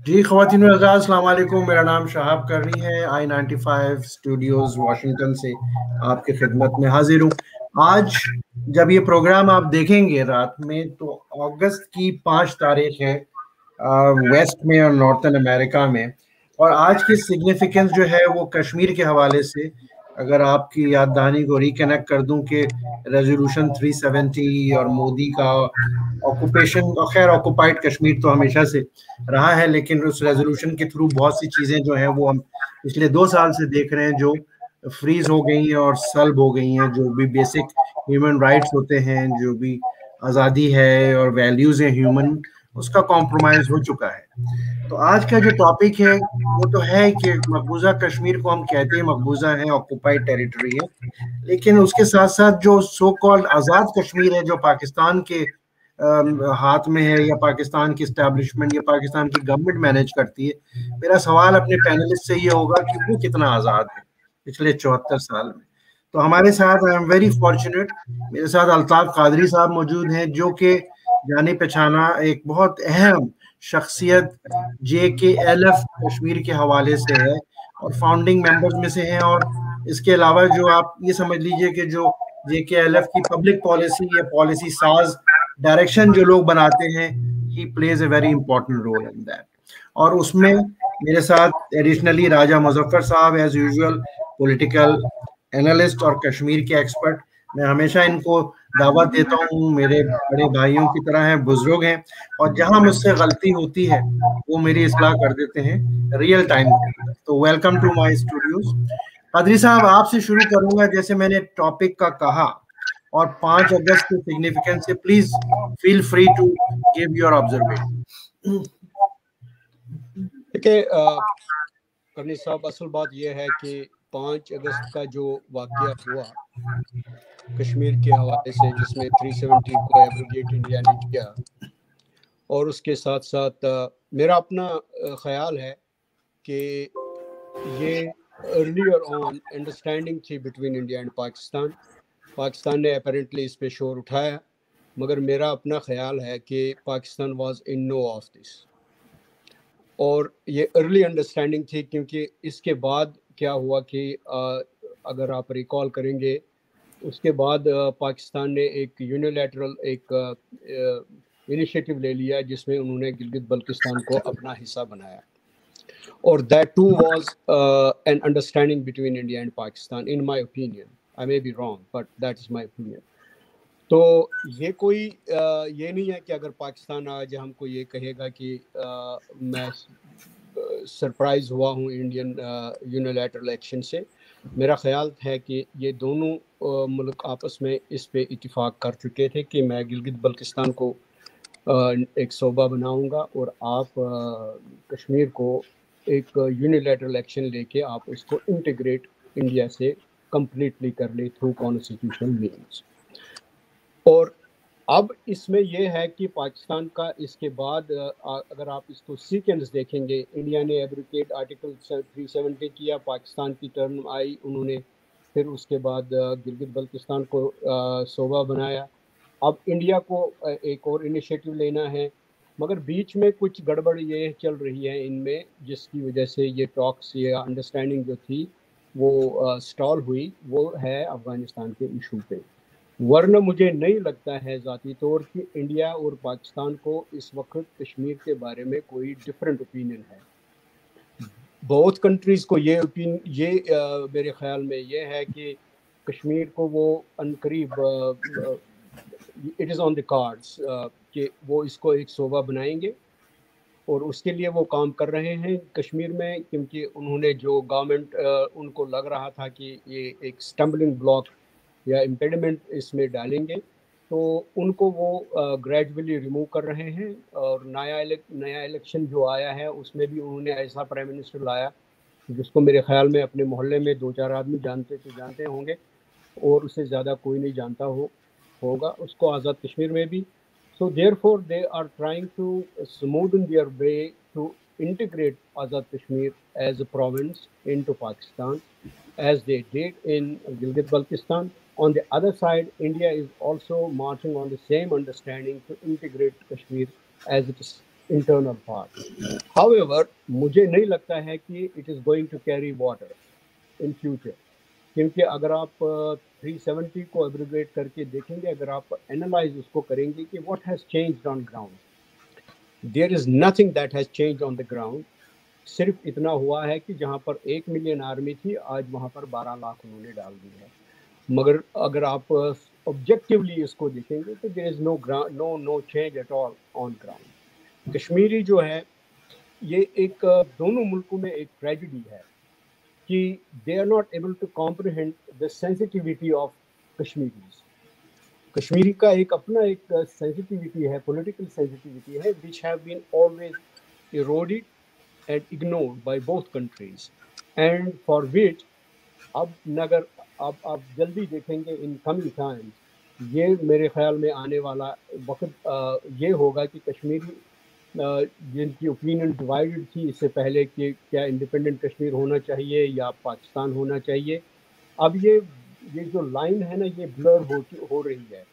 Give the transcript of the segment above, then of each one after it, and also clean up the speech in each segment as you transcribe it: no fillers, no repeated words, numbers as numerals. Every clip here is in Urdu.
جی خواتین و حضرات السلام علیکم. میرا نام شہاب کرنی ہے. I-95 اسٹوڈیوز واشنگٹن سے آپ کی خدمت میں حاضر ہوں. آج جب یہ پروگرام آپ دیکھیں گے رات میں تو اگست کی 5 تاریخ ہے ویسٹ میں اور نارتھن امریکہ میں. اور آج کی سگنیفیکنس جو ہے وہ کشمیر کے حوالے سے اگر آپ کی یاد دہانی کو ریکنیکٹ کر دوں کہ ریزولوشن 370 اور مودی کا آکوپیشن، خیر آکوپائڈ کشمیر تو ہمیشہ سے رہا ہے، لیکن اس ریزولوشن کے تھرو بہت سی چیزیں جو ہیں وہ ہم پچھلے 2 سال سے دیکھ رہے ہیں جو فریز ہو گئی ہیں اور سلب ہو گئی ہیں. جو بھی بیسک ہیومن رائٹس ہوتے ہیں، جو بھی آزادی ہے اور ویلیوز ہیں ہیومن، اس کا کمپرومائز ہو چکا ہے. تو آج کا جو ٹاپک ہے وہ تو ہے کہ مقبوضہ کشمیر کو ہم کہتے ہیں مقبوضہ ہے، آکوپائڈ ٹیریٹری ہے، لیکن اس کے ساتھ ساتھ جو سو کالڈ آزاد کشمیر ہے جو پاکستان کے ہاتھ میں ہے یا پاکستان کی اسٹیبلشمنٹ یا پاکستان کی گورنمنٹ مینیج کرتی ہے. میرا سوال اپنے پینلسٹ سے یہ ہوگا کہ وہ کتنا آزاد ہے پچھلے 74 سال میں. تو ہمارے ساتھ آئی ایم ویری فارچونیٹ، میرے ساتھ الطاف قادری صاحب موجود ہیں جو کہ جانے پہچانا ایک بہت اہم شخصیت JKLF کشمیر کے حوالے سے ہے اور فاؤنڈنگ ممبرز میں سے ہیں. اور اس کے علاوہ جو آپ یہ سمجھ لیجئے کہ جو JKLF کی پبلک پالیسی یا پالیسی ساز ڈائریکشن جو لوگ بناتے ہیں، he plays a very important role in that. اور اس میں میرے ساتھ ایڈیشنلی راجہ مظفر صاحب ایز یوزول پولیٹیکل اینالسٹ اور کشمیر کے ایکسپرٹ. میں ہمیشہ ان کو دعوت دیتا ہوں، میرے بڑے بھائیوں کی طرح ہیں، بزرگ ہیں، اور جہاں مجھ سے غلطی ہوتی ہے وہ میری اصلاح کر دیتے ہیں ریئل ٹائم کے اندر. تو welcome to my studios. Qadri صاحب آپ سے شروع کروں گا جیسے میں نے ٹاپک کا کہا، اور 5 اگست کے سگنیفیکنس سے please feel free to give your observation. دیکھیں کرنی صاحب، اصل بات یہ ہے کہ 5 اگست کا جو واقعہ ہوا کشمیر کے حوالے سے، جس میں 370 کو ایبروگیٹ انڈیا نے کیا، اور اس کے ساتھ ساتھ میرا اپنا خیال ہے کہ یہ ارلیئر آن انڈرسٹینڈنگ تھی between India and Pakistan. Pakistan نے اپیرنٹلی اس پہ شور اٹھایا، مگر میرا اپنا خیال ہے کہ Pakistan was in know of this. اور یہ ارلی انڈرسٹینڈنگ تھی، کیونکہ اس کے بعد کیا ہوا کہ اگر آپ ریکال کریں گے، اس کے بعد پاکستان نے ایک یونیلیٹرل ایک انیشیٹو لے لیا جس میں انہوں نے گلگت بلتستان کو اپنا حصہ بنایا. اور that too was an understanding between India and Pakistan, in my opinion. I may be wrong, but that is my opinion. تو یہ کوئی یہ نہیں ہے کہ اگر پاکستان آج ہم کو یہ کہے گا کہ میں سرپرائز ہوا ہوں انڈین یونیلیٹرل ایکشن سے. میرا خیال ہے کہ یہ دونوں ملک آپس میں اس پہ اتفاق کر چکے تھے کہ میں گلگت بلتستان کو ایک صوبہ بناؤں گا اور آپ کشمیر کو ایک یونیلیٹرل ایکشن لے کے آپ اس کو انٹیگریٹ انڈیا سے کمپلیٹلی کر لیں تھرو کانسٹیٹیوشنل مینس. اور اب اس میں یہ ہے کہ پاکستان کا اس کے بعد اگر آپ اس کو سیکوینس دیکھیں گے، انڈیا نے ایبریکیٹ آرٹیکل 370 کیا، پاکستان کی ٹرن آئی، انہوں نے پھر اس کے بعد گلگت بلتستان کو صوبہ بنایا. اب انڈیا کو ایک اور انیشیٹو لینا ہے، مگر بیچ میں کچھ گڑبڑ یہ چل رہی ہے ان میں، جس کی وجہ سے یہ ٹاکس یا انڈرسٹینڈنگ جو تھی وہ سٹال ہوئی، وہ ہے افغانستان کے ایشو پہ. ورنہ مجھے نہیں لگتا ہے ذاتی طور کہ انڈیا اور پاکستان کو اس وقت کشمیر کے بارے میں کوئی ڈفرینٹ اوپینین ہے. بہت کنٹریز کو یہ میرے خیال میں یہ ہے کہ کشمیر کو وہ عنقریب it is on the cards کہ وہ اس کو ایک صوبہ بنائیں گے، اور اس کے لیے وہ کام کر رہے ہیں کشمیر میں، کیونکہ انہوں نے جو گورنمنٹ ان کو لگ رہا تھا کہ یہ ایک اسٹمبلنگ بلاک یا امپیڈمنٹ اس میں ڈالیں گے، تو ان کو وہ گریجولی ریموو کر رہے ہیں. اور نیا الیکشن جو آیا ہے اس میں بھی انہوں نے ایسا پرائم منسٹر لایا جس کو میرے خیال میں اپنے محلے میں 2-4 آدمی جانتے ہوں گے، اور اس سے زیادہ کوئی نہیں جانتا ہوگا اس کو آزاد کشمیر میں بھی. So therefore they are trying to smoothen their way to integrate Azad Kashmir as a province into Pakistan, as they did in Gilgit Baltistan. On the other side, India is also marching on the same understanding to integrate Kashmir as it is internal part. However, مجھے نہیں لگتا ہے کہ it is going to carry water in future. کیونکہ اگر آپ 370 کو ایبریگیٹ کر کے دیکھیں گے, اگر آپ انالائز اس کو کریں گے کہ what has changed on ground, there is nothing that has changed on the ground. صرف اتنا ہوا ہے کہ جہاں پر 1 ملین آرمی تھی, آج وہاں پر 12 لاکھ انہوں نے ڈال دی ہے. مگر اگر آپ آبجیکٹیولی اس کو دیکھیں گے تو there is no change at all on ground. Kashmiri جو ہے یہ ایک دونوں ملکوں میں ایک ٹریجڈی ہے کہ they are not able to comprehend the sensitivity of Kashmiris. Kashmiri کا ایک اپنا ایک سینسٹیوٹی ہے, پولیٹیکل سینسٹیوٹی ہے, which have been always eroded and ignored by both countries, and for which اب اگر آپ جلدی دیکھیں گے in coming times, یہ میرے خیال میں آنے والا وقت یہ ہوگا کہ کشمیری جن کی اوپینین ڈیوائیڈڈ تھی اس سے پہلے کہ کیا انڈیپینڈنٹ کشمیر ہونا چاہیے یا پاکستان ہونا چاہیے, اب یہ جو لائن ہے نا یہ بلر ہو رہی ہے.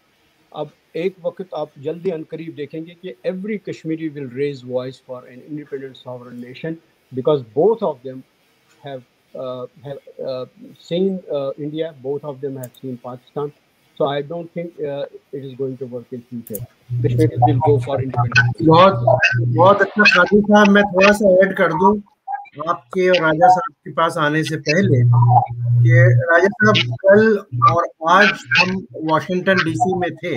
اب ایک وقت آپ جلدی عنقریب دیکھیں گے کہ every Kashmiri will raise voice for an independent sovereign nation, because both of them have seen India, both of them have seen Pakistan. So I don't think it is going to work in future. Kashmir will go for independence. بہت اچھا قاضی صاحب, میں تھوڑا سا ایڈ کر دوں آپ کے اور راجہ صاحب کے پاس آنے سے پہلے کہ راجہ صاحب کل اور آج ہم واشنگٹن ڈی سی میں تھے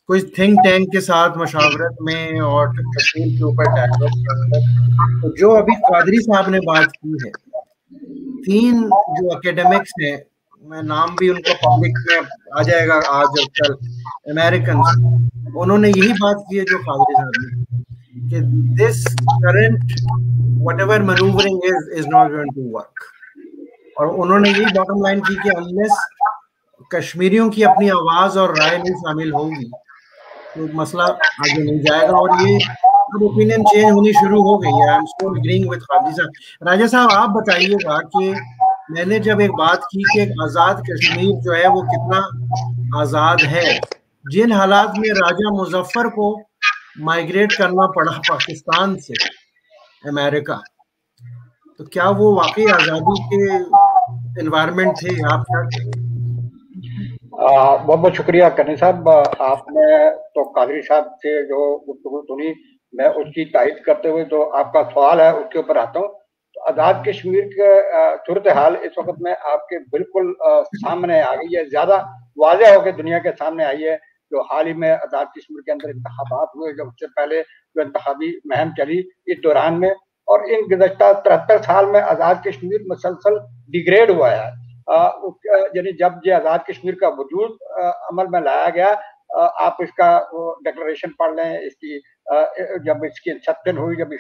کوئی تھنک ٹینک کے ساتھ مشاورت میں اور کشمیر کے اوپر ڈائیلاگ کے اندر. جو ابھی قادری صاحب نے بات کی ہے, 3 جو اکیڈمکس ہیں, میں نام بھی ان کا پبلک میں آ جائے گا آج اور کل, امریکنز, انہوں نے یہی بات کی ہے جو قادری صاحب نے کہ this current whatever manoeuvring is not going to work. اور انہوں نے یہی باٹم لائن کی کہ انلیس کشمیریوں کی اپنی آواز اور رائے نہیں شامل ہوگی تو مسئلہ آگے نہیں جائے گا. اور یہ اب اوپینین چینج ہونی شروع ہو گئی ہے. I am so agreeing with قاضی صاحب. راجہ صاحب آپ بتائیے گا کہ میں نے جب ایک بات کی کہ ایک آزاد کشمیر جو ہے وہ کتنا آزاد ہے, جن حالات میں راجہ مظفر کو مائیگریٹ کرنا پڑا پاکستان سے امریکہ, تو کیا وہ واقعی آزادی کے انوائرمنٹ تھے؟ آپ کیا کہیں گے؟ بہت بہت شکریہ کرنی صاحب. آپ نے تو قادری صاحب سے جو گفتگو سنی, میں اس کی تائید کرتے ہوئے جو آپ کا سوال ہے اس کے اوپر آتا ہوں. تو آزاد کشمیر کے صورتحال اس وقت میں آپ کے بالکل سامنے آ گئی ہے, زیادہ واضح ہو کے دنیا کے سامنے آئی ہے. جو حال ہی میں آزاد کشمیر کے اندر انتخابات ہوئے, جب اس سے پہلے جو انتخابی مہم چلی اس دوران میں, اور ان گزشتہ 73 سال میں آزاد کشمیر مسلسل ڈیگریڈ ہوا ہے. یعنی جب یہ آزاد کشمیر کا وجود عمل میں لایا گیا, آپ اس کا ڈکلریشن پڑھ لیں, اس کی جب اس کی انسپشن ہوئی, جب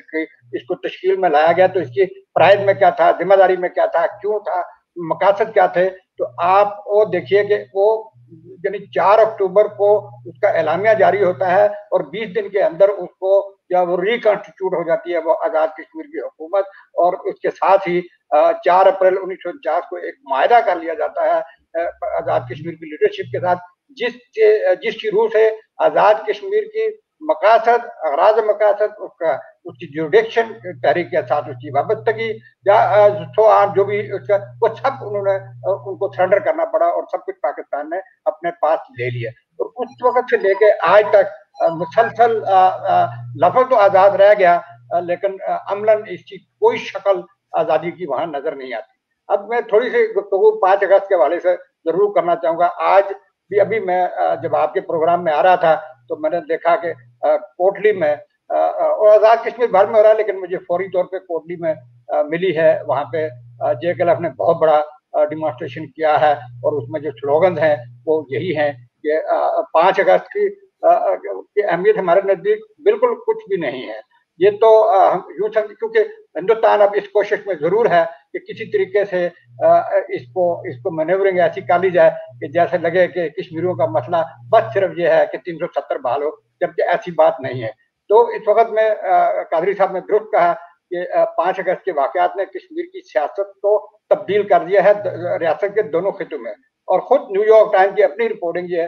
اس کو تشکیل میں لایا گیا تو اس کی پرائز میں کیا تھا, ذمہ داری میں کیا تھا, کیوں تھا, مقاصد کیا تھے, تو آپ وہ دیکھیے کہ وہ یعنی 4 اکتوبر کو اس کا اعلامیہ جاری ہوتا ہے اور 20 دن کے اندر اس کو یا وہ ریکنسٹیٹیوٹ ہو جاتی ہے وہ آزاد کشمیر کی حکومت, اور اس کے ساتھ ہی 4 اپریل 1949 کو ایک معاہدہ کر لیا جاتا ہے آزاد کشمیر کی لیڈرشپ کے ساتھ, جس کی روح سے آزاد کشمیر کی مقاصد, اغراض مقاصد, اس کی جوریڈکشن, تحریک کے ساتھ اس کی وابستگی یا جو بھی وہ سب انہوں نے ان کو سرنڈر کرنا پڑا اور سب کچھ پاکستان نے اپنے پاس لے لیا. اور اس وقت سے لے کے آج تک مسلسل لفظ تو آزاد رہ گیا لیکن عملاً اس کی کوئی شکل آزادی کی وہاں نظر نہیں آتی. اب میں تھوڑی سی گفتگو 5 اگست کے حوالے سے ضرور کرنا چاہوں گا. آج بھی ابھی میں جب آپ کے پروگرام میں آ رہا تھا تو میں نے دیکھا کہ کوٹلی میں, اور آزاد کشمیر بھر میں ہو رہا ہے لیکن مجھے فوری طور پہ کوٹلی میں ملی ہے, وہاں پہ جے کے ایف نے بہت بڑا ڈیمانسٹریشن کیا ہے اور اس میں جو سلوگنز ہیں وہ یہی ہیں کہ 5 اگست کی اہمیت ہمارے نزدیک بالکل کچھ بھی نہیں ہے. یہ تو یوں سمجھ, کیونکہ ہندوستان اب اس کوشش میں ضرور ہے کہ کسی طریقے سے اس کو مینیورنگ ایسی کر لی جائے کہ جیسے لگے کہ کشمیریوں کا مسئلہ بس صرف یہ ہے کہ 370 بحال ہو, جبکہ ایسی بات نہیں ہے. تو اس وقت میں قادری صاحب نے درست کہا کہ 5 اگست کے واقعات نے کشمیر کی سیاست کو تبدیل کر دیا ہے ریاست کے دونوں خطوں میں, اور خود نیو یارک ٹائم کی اپنی رپورٹنگ یہ ہے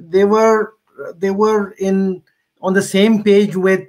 they were in on the same page with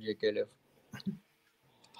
JKLF,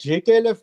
JKLF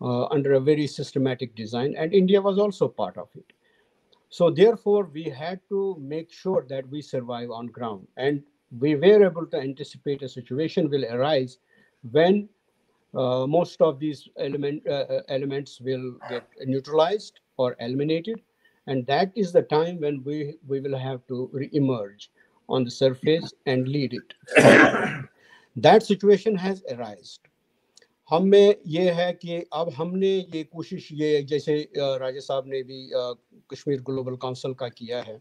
under a very systematic design, and India was also part of it. So therefore we had to make sure that we survive on ground, and we were able to anticipate a situation will arise when most of these elements will get neutralized or eliminated, and that is the time when we will have to re-emerge on the surface and lead it. That situation has arisen. ہم میں یہ ہے کہ اب ہم نے یہ کوشش یہ جیسے راجہ صاحب نے بھی کشمیر گلوبل کونسل کا کیا ہے،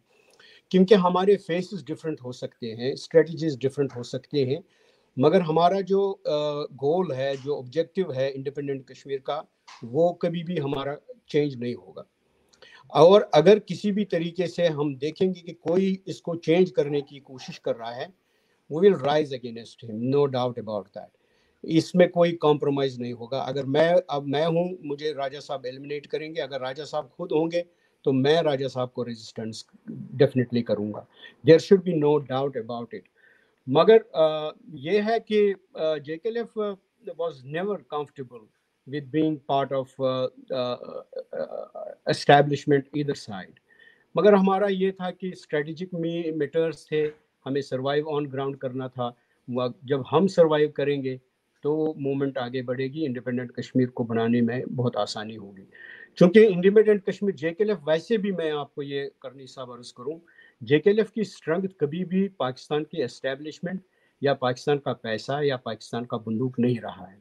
کیونکہ ہمارے فیسز ڈفرینٹ ہو سکتے ہیں، اسٹریٹجیز ڈفرینٹ ہو سکتے ہیں، مگر ہمارا جو گول ہے، جو آبجیکٹو ہے انڈیپینڈنٹ کشمیر کا، وہ کبھی بھی ہمارا چینج نہیں ہوگا۔ اور اگر کسی بھی طریقے سے ہم دیکھیں گے کہ کوئی اس کو چینج کرنے کی کوشش کر رہا ہے، we will rise against him, no doubt about that. اس میں کوئی کمپرومائز نہیں ہوگا۔ اگر میں ہوں، مجھے راجہ صاحب ایلیمنیٹ کریں گے، اگر راجہ صاحب خود ہوں گے تو میں راجہ صاحب کو ریزسٹنس ڈیفینیٹلی کروں گا۔ There should be no doubt about it. مگر یہ ہے کہ J K L F was never comfortable with being part of establishment either side. مگر ہمارا یہ تھا کہ اسٹریٹجک میٹرز تھے، ہمیں سروائیو آن گراؤنڈ کرنا تھا۔ جب ہم سروائیو کریں گے تو موومنٹ آگے بڑھے گی، انڈیپینڈنٹ کشمیر کو بنانے میں بہت آسانی ہوگی۔ چونکہ انڈیپینڈنٹ کشمیر جے کے ایل ایف، ویسے بھی میں آپ کو یہ کرنی صاحب عرض کروں، جے کے ایل ایف کی اسٹرنگتھ کبھی بھی پاکستان کی اسٹیبلشمنٹ یا پاکستان کا پیسہ یا پاکستان کا بندوق نہیں رہا ہے۔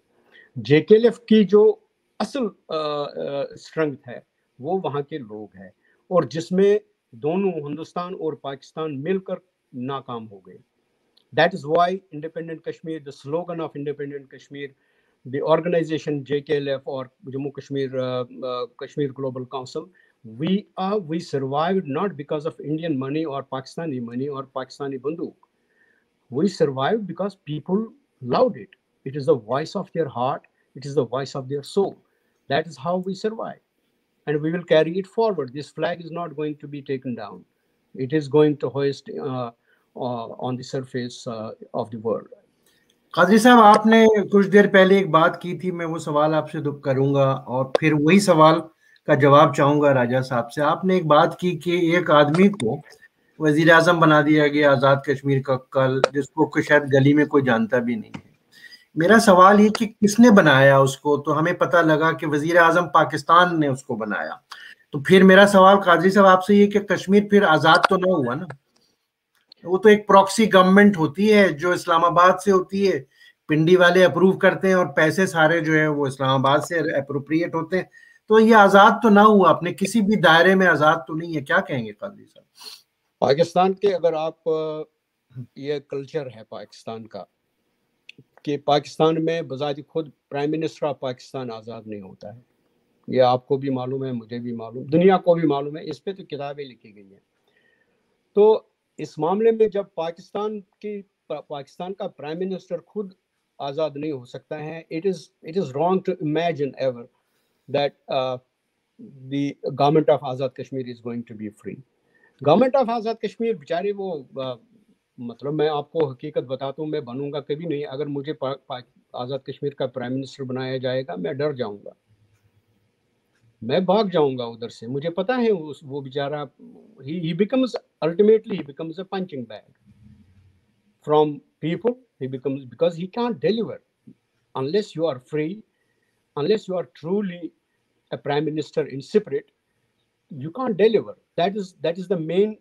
جے کے ایل ایف کی جو اصل اسٹرنگتھ ہے وہ وہاں کے لوگ ہیں، اور جس میں دونوں ہندوستان اور پاکستان مل کر ناکام ہو گئے۔ That is why independent Kashmir, the slogan of independent Kashmir, the organisation J K L F اور Jammu Kashmir global council, we survived not because of Indian money or Pakistani money or Pakistani banduk. We survived because people loved it. It is the voice of their heart. It is the voice of their soul. That is how we survive. And we will carry it forward. This flag is not going to be taken down. It is going to hoist on the surface of the world. Qadri صاحب، آپ نے کچھ دیر پہلے ایک بات کی تھی، میں وہ سوال آپ سے کروں گا اور پھر وہی سوال کا جواب چاہوں گا راجہ صاحب سے۔ آپ نے ایک بات کی کہ ایک آدمی کو وزیر اعظم بنا دیا گیا آزاد کشمیر کا کل، جس کو شاید گلی میں کوئی جانتا بھی نہیں ہے۔ میرا سوال یہ کہ کس نے بنایا اس کو؟ تو ہمیں پتہ لگا کہ وزیر اعظم پاکستان نے اس کو بنایا۔ تو پھر میرا سوال قادری صاحب آپ سے یہ کہ کشمیر پھر آزاد تو نہ ہوا نا؟ وہ تو ایک پراکسی گورنمنٹ ہوتی ہے جو اسلام آباد سے ہوتی ہے، پنڈی والے اپروو کرتے ہیں اور پیسے سارے جو ہے وہ اسلام آباد سے اپروپریٹ ہوتے ہیں۔ تو یہ آزاد تو نہ ہوا، اپنے کسی بھی دائرے میں آزاد تو نہیں ہے۔ کیا کہیں گے قادری صاحب؟ پاکستان کے اگر آپ یہ کلچر ہے پاکستان کا کہ پاکستان میں بذات خود پرائم منسٹر آف پاکستان آزاد نہیں ہوتا ہے، یہ آپ کو بھی معلوم ہے، مجھے بھی معلوم، دنیا کو بھی معلوم ہے، اس پہ تو کتابیں لکھی گئی ہیں۔ تو اس معاملے میں جب پاکستان کا پرائم منسٹر خود آزاد نہیں ہو سکتا ہے، it is wrong to imagine ever that the government of Azad Kashmir is going to be free. Government of Azad Kashmir بیچارے وہ مطلب میں آپ کو حقیقت بتاتا ہوں، میں بنوں گا کبھی نہیں۔ اگر مجھے آزاد کشمیر کا پرائم منسٹر بنایا جائے گا، میں ڈر جاؤں گا، میں بھاگ جاؤں گا ادھر سے۔ مجھے پتا ہے وہ بیچارہ ultimately he becomes a punching bag from people. He becomes, because he can't deliver unless you are free, unless you are truly a prime minister in spirit. You can't deliver. That is the main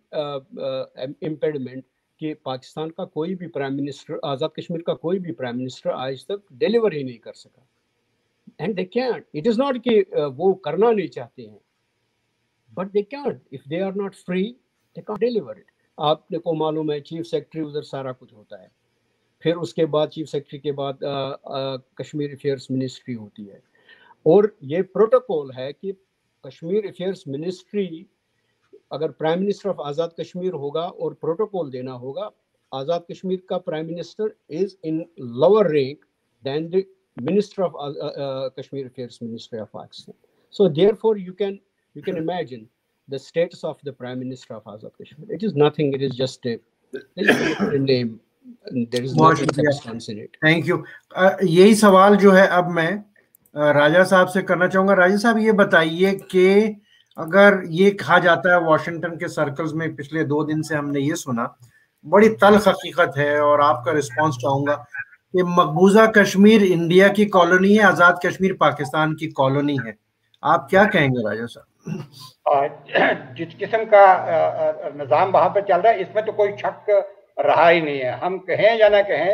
impediment کہ پاکستان کا کوئی بھی پرائم منسٹر، آزاد کشمیر کا کوئی بھی پرائم منسٹر آج تک ڈیلیور ہی نہیں کر سکا۔ And they can't. It is not کہ وہ کرنا نہیں چاہتے ہیں، but they can't. If they are not free, they can't deliver it. آپ کو معلوم ہے چیف سیکرٹری ادھر سارا کچھ ہوتا ہے، پھر اس کے بعد چیف سیکرٹری کے بعد کشمیر افیئرس منسٹری ہوتی ہے، اور یہ پروٹوکول ہے کہ کشمیر افیئرس منسٹری اگر prime minister of Azad Kashmir ہوگا اور پروٹوکول دینا ہوگا، آزاد کشمیر کا prime minister is in lower rank than the minister of Kashmir affairs ministry of Pakistan. So therefore you can imagine the status of the prime minister of Azad Kashmir. It is nothing. It is just a name. There is nothing substance in it. Thank you. یہی سوال جو ہے اب میں راجہ صاحب سے کرنا چاہوں گا۔ راجہ صاحب یہ بتائیے کہ اگر یہ کہا جاتا ہے واشنگٹن کے سرکلز میں، پچھلے 2 دن سے ہم نے یہ سنا، بڑی تلخ حقیقت ہے اور آپ کا رسپانس چاہوں گا کہ مقبوضہ کشمیر انڈیا کی کالونی ہے، آزاد کشمیر پاکستان کی کالونی ہے۔ آپ کیا کہیں گے راجہ صاحب؟ جس قسم کا نظام وہاں پہ چل رہا ہے اس میں تو کوئی شک رہا ہی نہیں ہے۔ ہم کہیں یا نہ کہیں،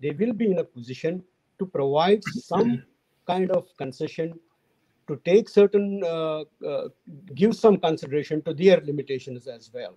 they will be in a position to provide some kind of concession, to take certain give some consideration to their limitations as well,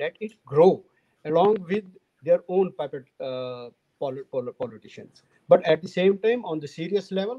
let it grow along with their own puppet politicians, but at the same time on the serious level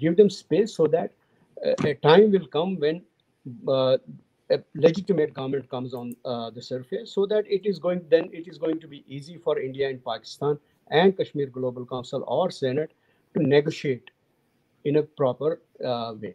give them space so that a time will come when a legitimate government comes on the surface, so that it is going to be easy for India and Pakistan and Kashmir Global Council or Senate to negotiate in a proper way.